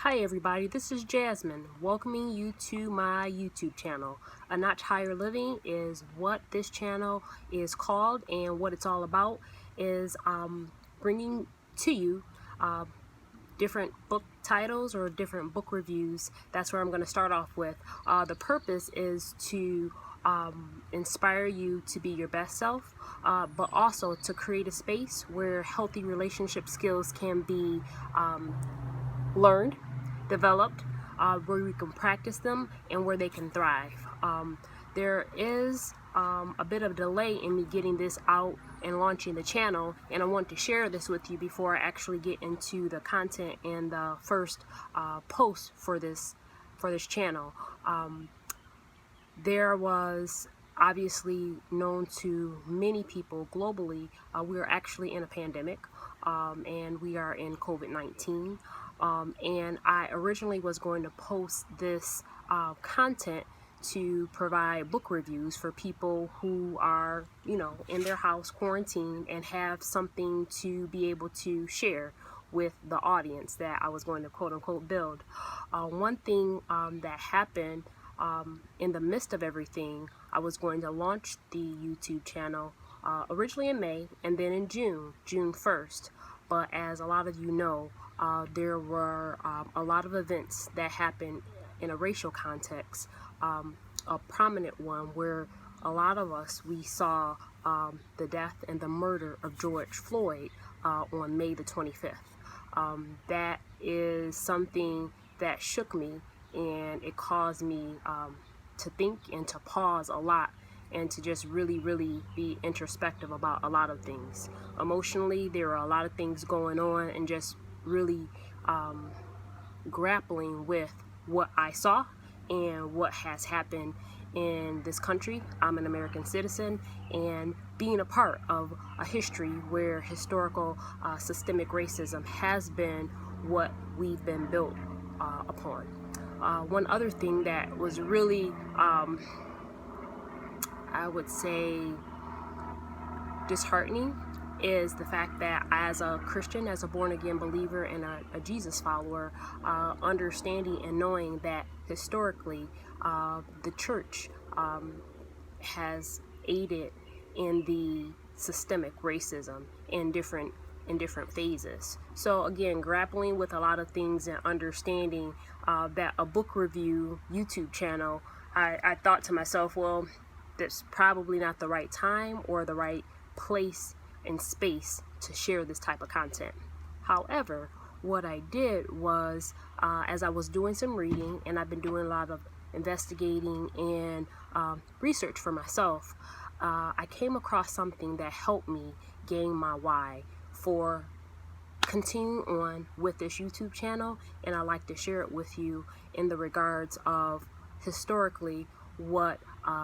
Hi everybody, this is Jasmine, welcoming you to my YouTube channel. A Notch Higher Living is what this channel is called, and what it's all about is bringing to you different book titles or different book reviews. That's where I'm going to start off with. The purpose is to inspire you to be your best self, but also to create a space where healthy relationship skills can be learned, developed, where we can practice them and where they can thrive. There is a bit of delay in me getting this out and launching the channel, and I want to share this with you before I actually get into the content and the first post for this channel. There was obviously known to many people globally, we are actually in a pandemic, and we are in COVID-19. And I originally was going to post this content to provide book reviews for people who are, in their house quarantined and have something to be able to share with the audience that I was going to quote unquote build. One thing that happened in the midst of everything, I was going to launch the YouTube channel originally in May and then in June 1st. But as a lot of you know, there were a lot of events that happened in a racial context. A prominent one where a lot of us, we saw the death and the murder of George Floyd on May the 25th. That is something that shook me, and it caused me to think and to pause a lot, and to just really be introspective about a lot of things. Emotionally, there are a lot of things going on, and just really grappling with what I saw and what has happened in this country. I'm an American citizen, and being a part of a history where historical systemic racism has been what we've been built upon. One other thing that was really, I would say, disheartening is the fact that as a Christian, as a born-again believer and a Jesus follower, understanding and knowing that historically the church has aided in the systemic racism in different phases. So again, grappling with a lot of things and understanding that a book review YouTube channel, I thought to myself, well, that's probably not the right time or the right place and space to share this type of content. However, what I did was, as I was doing some reading, and I've been doing a lot of investigating and research for myself, I came across something that helped me gain my why for continuing on with this YouTube channel, and I'd like to share it with you in the regards of historically what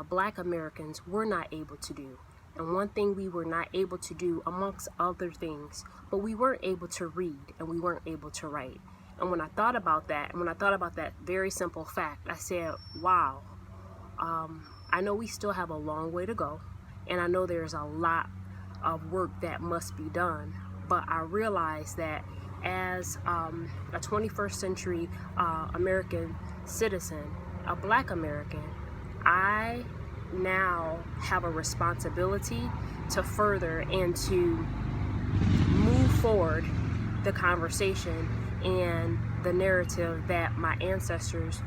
Black Americans were not able to do. And one thing we were not able to do, amongst other things, but we weren't able to read and we weren't able to write. And when I thought about that, and when I thought about that very simple fact, I said, wow, I know we still have a long way to go, and I know there's a lot of work that must be done, but I realized that as a 21st century American citizen, a Black American, I now have a responsibility to further and to move forward the conversation and the narrative that my ancestors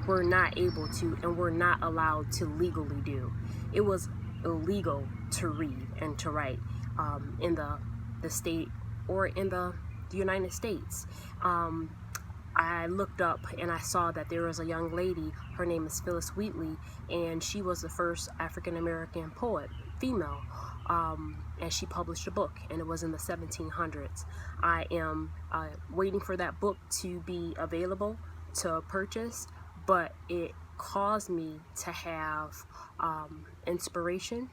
were not able to and were not allowed to legally do. It was illegal to read and to write in the state or in the United States. I looked up and I saw that there was a young lady, her name is Phyllis Wheatley, and she was the first African American poet, female, and she published a book, and it was in the 1700s. I am waiting for that book to be available to purchase, but it caused me to have inspiration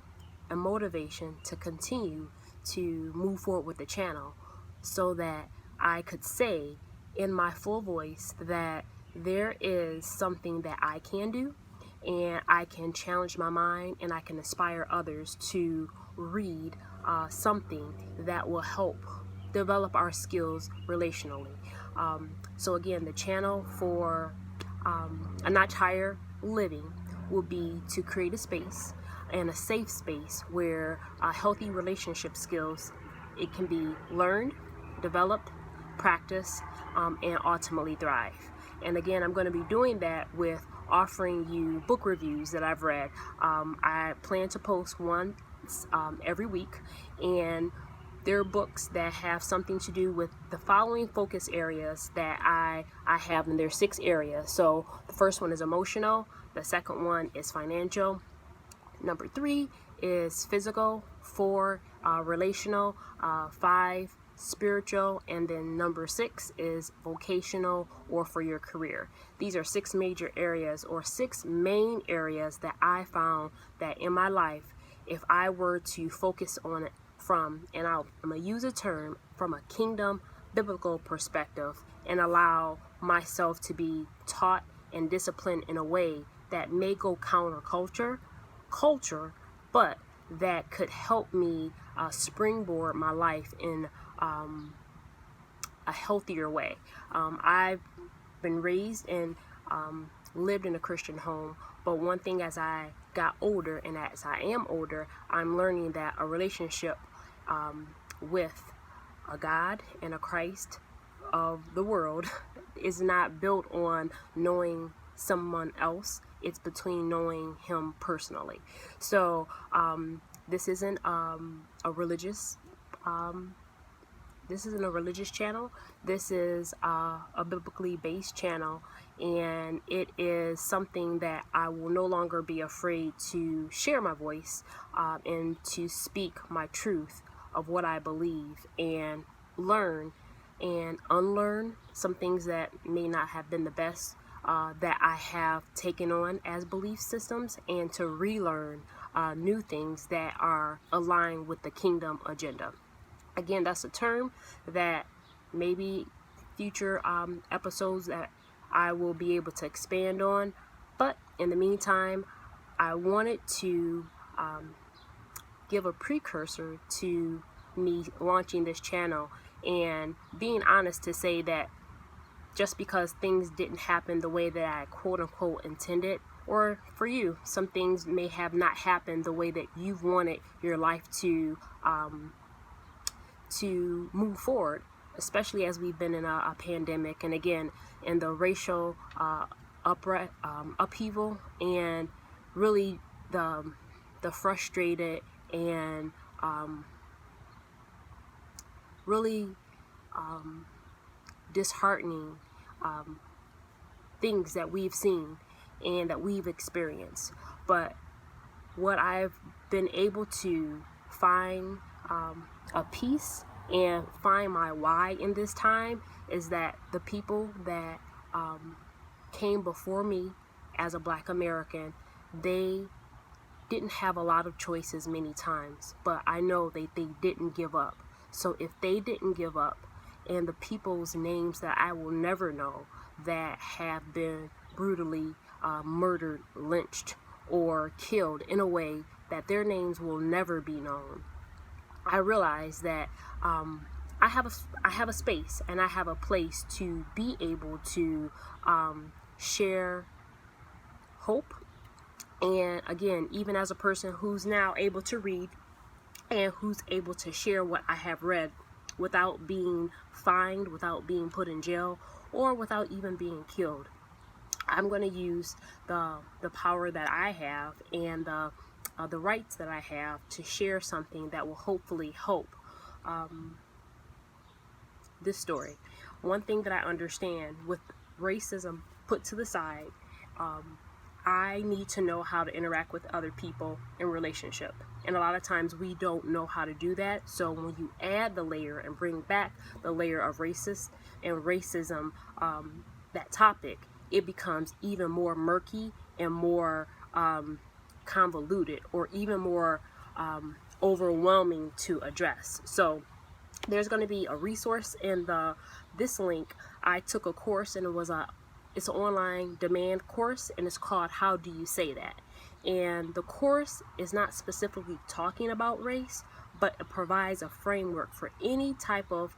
and motivation to continue to move forward with the channel, so that I could say in my full voice that there is something that I can do, and I can challenge my mind, and I can inspire others to read something that will help develop our skills relationally. So again, the channel for a notch higher living will be to create a space and a safe space where healthy relationship skills, it can be learned, developed, practiced, and ultimately thrive. And again, I'm going to be doing that with offering you book reviews that I've read. I plan to post one every week, and there are books that have something to do with the following focus areas that I have, and there's 6 areas. So the first one is emotional, the second one is financial, number 3 is physical, 4 relational, 5 spiritual, and then number 6 is vocational or for your career. These are 6 major areas, or 6 main areas that I found that in my life, if I were to focus on it from, and I'm going to use a term from a kingdom biblical perspective, and allow myself to be taught and disciplined in a way that may go counterculture, but that could help me springboard my life in a healthier way. I've been raised and lived in a Christian home, but one thing, as I got older and as I am older, I'm learning that a relationship with a God and a Christ of the world is not built on knowing someone else. It's between knowing him personally. So this isn't a religious channel. This is a biblically based channel, and it is something that I will no longer be afraid to share my voice and to speak my truth of what I believe, and learn and unlearn some things that may not have been the best that I have taken on as belief systems, and to relearn new things that are aligned with the kingdom agenda. Again, that's a term that maybe future episodes that I will be able to expand on. But in the meantime, I wanted to give a precursor to me launching this channel, and being honest to say that just because things didn't happen the way that I quote unquote intended, or for you, some things may have not happened the way that you've wanted your life to move forward, especially as we've been in a pandemic, and again in the racial upheaval, and really the frustrated and really disheartening things that we've seen and that we've experienced. But what I've been able to find a peace and find my why in this time is that the people that came before me as a Black American, they didn't have a lot of choices many times, but I know they didn't give up. So if they didn't give up, and the people's names that I will never know that have been brutally murdered, lynched, or killed in a way that their names will never be known, I realize that I have a space and I have a place to be able to share hope. And again, even as a person who's now able to read and who's able to share what I have read without being fined, without being put in jail, or without even being killed, I'm going to use the power that I have and the rights that I have to share something that will hopefully help this story. One thing that I understand, with racism put to the side, I need to know how to interact with other people in relationship. And a lot of times we don't know how to do that. So when you add the layer and bring back the layer of racist and racism, that topic, it becomes even more murky and more convoluted, or even more overwhelming to address. So there's going to be a resource in this link. I took a course, and it's an online demand course, and it's called How Do You Say That? And the course is not specifically talking about race, but it provides a framework for any type of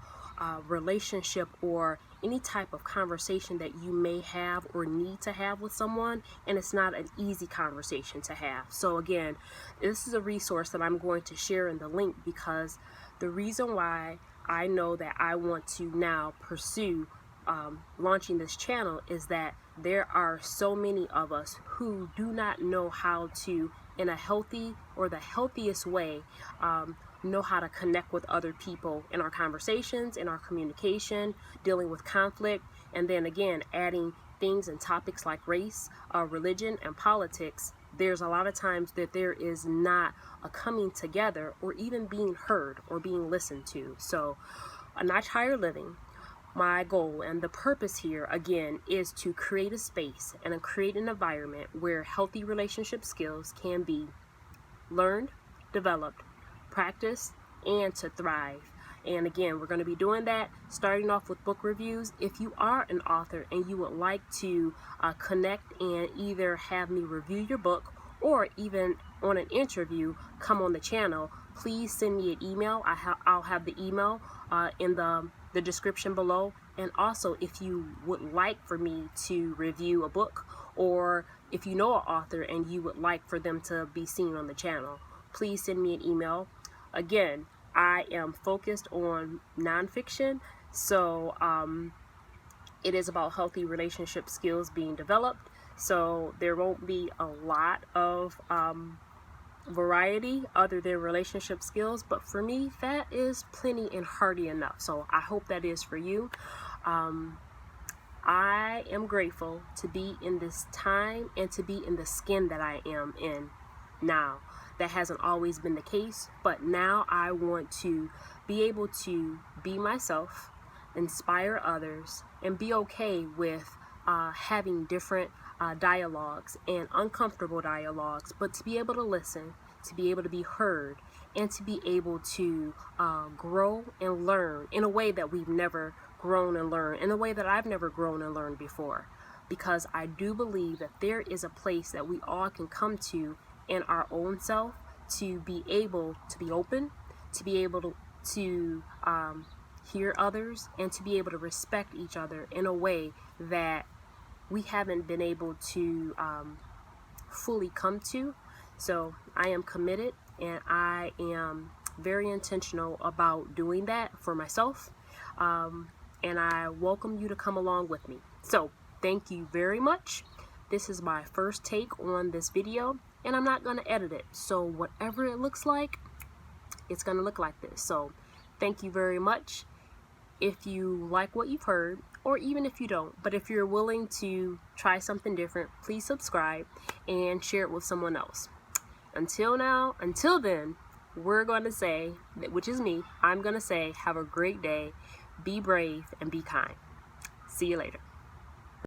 relationship or any type of conversation that you may have or need to have with someone, and it's not an easy conversation to have. So again, this is a resource that I'm going to share in the link, because the reason why I know that I want to now pursue launching this channel is that there are so many of us who do not know how to, in a healthy or the healthiest way, know how to connect with other people in our conversations, in our communication, dealing with conflict, and then again adding things and topics like race, religion, and politics. There's a lot of times that there is not a coming together or even being heard or being listened to. So a notch higher living, my goal and the purpose here again is to create a space and create an environment where healthy relationship skills can be learned, developed, practiced, and to thrive. And again, we're going to be doing that starting off with book reviews. If you are an author and you would like to connect and either have me review your book or even on an interview come on the channel, please send me an email. I'll have the email in the description below. And also, if you would like for me to review a book, or if you know an author and you would like for them to be seen on the channel, please send me an email. Again, I am focused on nonfiction, so it is about healthy relationship skills being developed. So there won't be a lot of variety other than relationship skills, but for me that is plenty and hearty enough. So I hope that is for you. I am grateful to be in this time and to be in the skin that I am in now. That hasn't always been the case, but now I want to be able to be myself, inspire others, and be okay with having different dialogues and uncomfortable dialogues, but to be able to listen, to be able to be heard, and to be able to grow and learn in a way that we've never grown and learned, in a way that I've never grown and learned before. Because I do believe that there is a place that we all can come to in our own self to be able to be open, to be able to hear others, and to be able to respect each other in a way that we haven't been able to fully come to. So I am committed, and I am very intentional about doing that for myself, and I welcome you to come along with me. So thank you very much. This is my first take on this video, and I'm not going to edit it, so whatever it looks like, it's going to look like this. So thank you very much. If you like what you've heard, or even if you don't, but if you're willing to try something different, please subscribe and share it with someone else. Until then, we're going to say, which is me, I'm going to say, have a great day, be brave, and be kind. See you later.